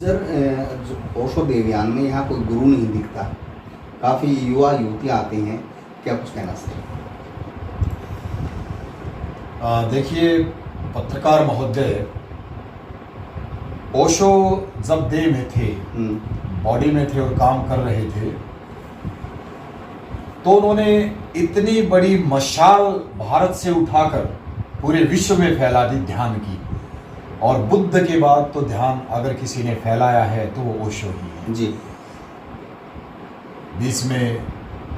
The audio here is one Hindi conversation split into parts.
सर जो ओशो देवयान में यहाँ कोई गुरु नहीं दिखता, काफ़ी युवा युवतियाँ आते हैं, क्या कुछ कहना सर? देखिए पत्रकार महोदय, ओशो जब देह में थे, बॉडी में थे और काम कर रहे थे, तो उन्होंने इतनी बड़ी मशाल भारत से उठाकर पूरे विश्व में फैला दी ध्यान की। और बुद्ध के बाद तो ध्यान अगर किसी ने फैलाया है तो वो ओशो ही है जी। बीच में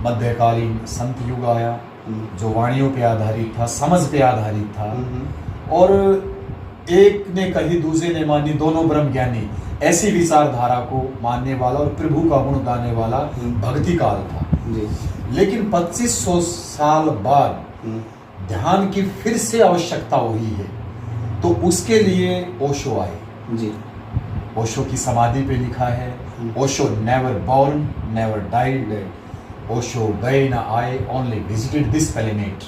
मध्यकालीन संत युग आया जो वाणियों पे आधारित था, समझ पे आधारित था, और एक ने कही दूसरे ने मानी, दोनों ब्रह्म ज्ञानी, ऐसी विचारधारा को मानने वाला और प्रभु का गुण गाने वाला भक्ति काल था जी। लेकिन 2500 साल बाद ध्यान की फिर से आवश्यकता हुई है, तो उसके लिए ओशो आए जी। ओशो की समाधि पे लिखा है, Osho never born never died, Osho गए ना आए, ओनली विजिटेड दिस प्लेनेट।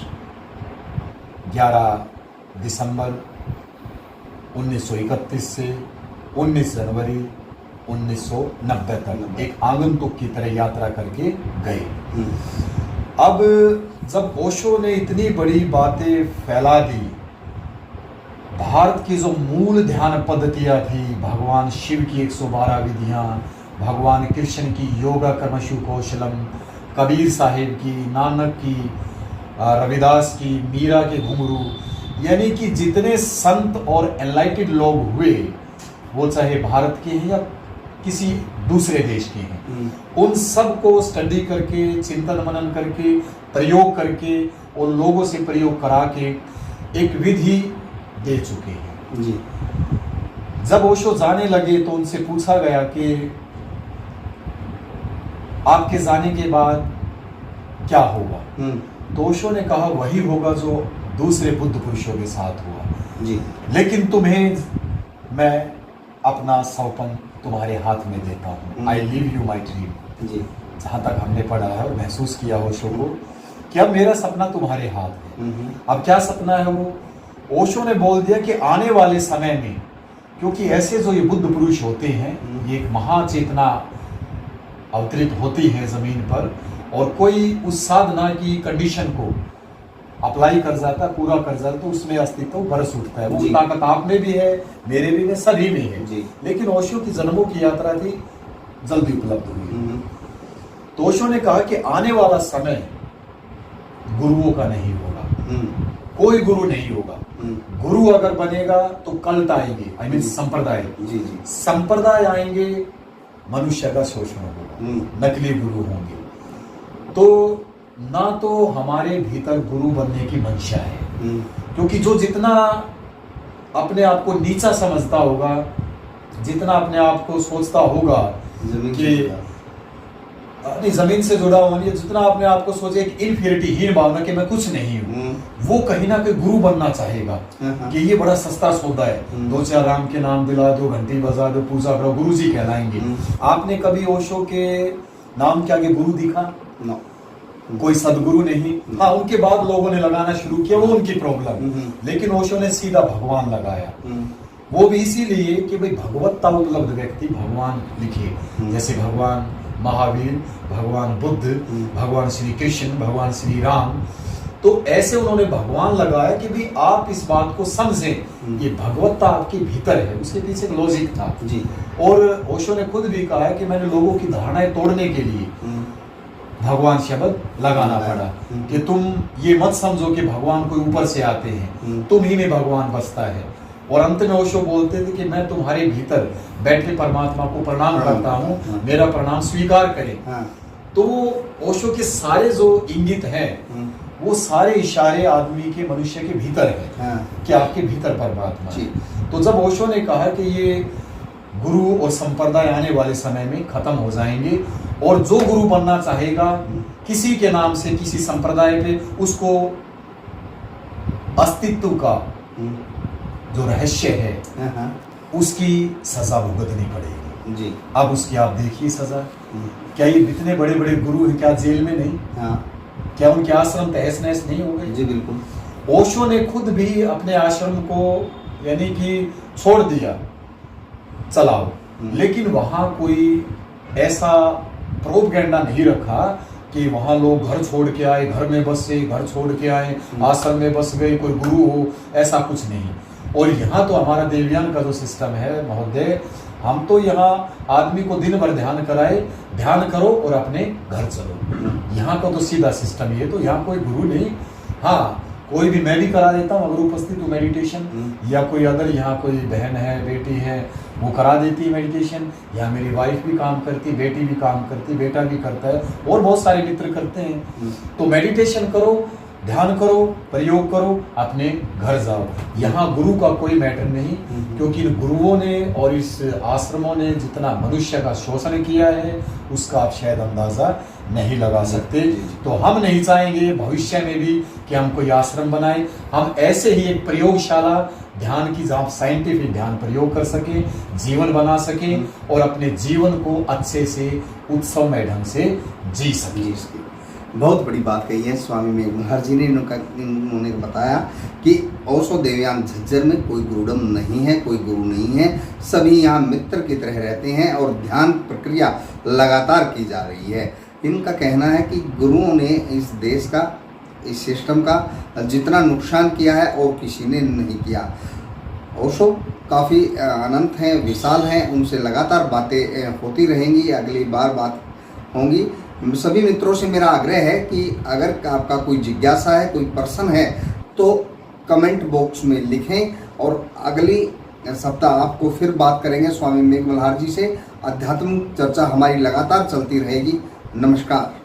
11 दिसंबर 1931 से 19 जनवरी 1990 तक एक आगंतुक की तरह यात्रा करके गए। अब जब ओशो ने इतनी बड़ी बातें फैला दी, भारत की जो मूल ध्यान पद्धतियाँ थी, भगवान शिव की 112 विधियाँ, भगवान कृष्ण की योगा कर्मशु कौशलम, कबीर साहिब की, नानक की, रविदास की, मीरा के घुंघरू, यानी कि जितने संत और एनलाइटेड लोग हुए, वो चाहे भारत के हैं या किसी दूसरे देश के हैं, उन सब को स्टडी करके, चिंतन मनन करके, प्रयोग करके और लोगों से प्रयोग करा के एक विधि दे चुके हैं जी। जब ओशो जाने लगे तो उनसे पूछा गया कि आपके जाने के बाद क्या होगा, तो ओशो ने कहा वही होगा जो दूसरे बुद्ध पुरुषों के साथ हुआ जी। लेकिन तुम्हें मैं अपना सौपन तुम्हारे हाथ में देता हूँ। I leave you my dream जी। जहाँ तक हमने पढ़ा है और महसूस किया ओशो को कि अब मेरा सपना तुम्हारे हाथ है। अब क्या सपना है वो? ओशो ने बोल दिया कि आने वाले समय में, क्योंकि ऐसे जो ये बुद्ध पुरुष होते हैं, ये एक महाचेतना अवतरित होती है जमीन पर, और कोई उस साधना की कंडीशन को अप्लाई कर जाता, पूरा कर जाता, तो उसमें अस्तित्व बरस उठता है। वो ताकत आप में भी है, मेरे भी है, सभी में है जी। लेकिन ओशो की जन्मों की यात्रा थी, जल्दी उपलब्ध हुई। तो ओशो ने कहा कि आने वाला समय गुरुओं का नहीं होगा, कोई गुरु नहीं होगा। गुरु अगर बनेगा तो कल्ट आएंगे, आई मीन संप्रदाय जी जी। संप्रदाय आएंगे, मनुष्य का शोषण होगा, नकली गुरु होंगे। तो ना तो हमारे भीतर गुरु बनने की मंशा है, क्योंकि जो जितना अपने आप को नीचा समझता होगा, जितना अपने आप को सोचता होगा कि नहीं जमीन से जुड़ा हुआ नहीं, जितना अपने आप को सोचे एक इनफीरिटी, हीन भावना कि मैं कुछ नहीं हूँ, वो कहीं ना कहीं गुरु बनना चाहेगा कि ये बड़ा सस्ता सौदा है, 2-4 राम के नाम दिला दो, घंटी बजा दो, पूजा करो, गुरु जी कहलाएंगे। आपने कभी ओशो के नाम के आगे गुरु दिखा? कोई सदगुरु नहीं। हाँ, उनके बाद लोगों ने लगाना शुरू किया, वो उनकी प्रॉब्लम, लेकिन ओशो ने सीधा भगवान लगाया। वो भी इसीलिए कि भाई भगवत्ता उपलब्ध व्यक्ति भगवान लिखे, जैसे भगवान महावीर, भगवान बुद्ध, भगवान श्री कृष्ण, भगवान श्री राम। तो ऐसे उन्होंने भगवान लगाया कि भाई आप इस बात को समझें, ये भगवत्ता आपके भीतर है। उसके पीछे एक लॉजिक था जी। और ओशो ने खुद भी कहा है कि मैंने लोगों की धारणाएं तोड़ने के लिए भगवान शब्द लगाना पड़ा कि तुम ये मत समझो कि भगवान कोई ऊपर से आते हैं, तुम ही में भगवान बसता है। और अंत में ओशो बोलते थे कि मैं तुम्हारे भीतर बैठे परमात्मा को प्रणाम करता हूँ, मेरा प्रणाम स्वीकार करें। तो ओशो के सारे जो इंगित हैं, वो सारे इशारे आदमी के, मनुष्य के भीतर है कि आपके भीतर परमात्मा है। तो जब ओशो ने कहा कि ये गुरु और संप्रदाय आने वाले समय में खत्म हो जाएंगे, और जो गुरु बनना चाहेगा किसी के नाम से, किसी संप्रदाय पे, उसको अस्तित्व का जो रहस्य है उसकी सजा भुगतनी पड़ेगी जी। अब उसकी आप देखिए सजा। क्या ये इतने बड़े बड़े गुरु हैं, क्या जेल में नहीं? क्या उनके आश्रम तहस नहस नहीं हो गए? जी बिल्कुल। ओशो ने खुद भी अपने आश्रम को यानी कि छोड़ दिया, चलाओ लेकिन वहां कोई ऐसा प्रोपगेंडा नहीं रखा कि वहां लोग घर छोड़ के आए, घर में बसे, घर छोड़ के आए, आश्रम में बस गए, कोई गुरु हो, ऐसा कुछ नहीं। और यहाँ तो हमारा देवयान का जो सिस्टम है महोदय, हम तो यहाँ आदमी को दिन भर ध्यान कराए, ध्यान करो और अपने घर चलो। यहाँ का तो सीधा सिस्टम ये, तो यहाँ कोई गुरु नहीं। हाँ, कोई भी, मैं भी करा देता हूँ अगर उपस्थित हूँ मेडिटेशन, या कोई अदर यहाँ कोई बहन है, बेटी है, वो करा देती है मेडिटेशन, या मेरी वाइफ भी काम करती, बेटी भी काम करती, बेटा भी करता है, और बहुत सारे मित्र करते हैं। तो मेडिटेशन करो, ध्यान करो, प्रयोग करो, अपने घर जाओ। यहाँ गुरु का कोई मैटर नहीं, क्योंकि इन गुरुओं ने और इस आश्रमों ने जितना मनुष्य का शोषण किया है उसका आप शायद अंदाजा नहीं लगा सकते। तो हम नहीं चाहेंगे भविष्य में भी कि हम कोई आश्रम बनाए। हम ऐसे ही एक प्रयोगशाला ध्यान की, जहाँ साइंटिफिक ध्यान प्रयोग कर सके, जीवन बना सके और अपने जीवन को अच्छे से उत्सवमय ढंग से जी सके। बहुत बड़ी बात कही है स्वामी मेघमल्हार जी ने। उन्होंने बताया कि ओशो देवयान झज्जर में कोई गुरुडम नहीं है, कोई गुरु नहीं है, सभी यहाँ मित्र की तरह रहते हैं और ध्यान प्रक्रिया लगातार की जा रही है। इनका कहना है कि गुरुओं ने इस देश का, इस सिस्टम का जितना नुकसान किया है और किसी ने नहीं किया। ओशो काफ़ी अनंत हैं, विशाल हैं, उनसे लगातार बातें होती रहेंगी, अगली बार बात होंगी। सभी मित्रों से मेरा आग्रह है कि अगर आपका कोई जिज्ञासा है, कोई प्रश्न है, तो कमेंट बॉक्स में लिखें और अगली सप्ताह आपको फिर बात करेंगे स्वामी मेघमल्हार जी से। आध्यात्मिक चर्चा हमारी लगातार चलती रहेगी। नमस्कार।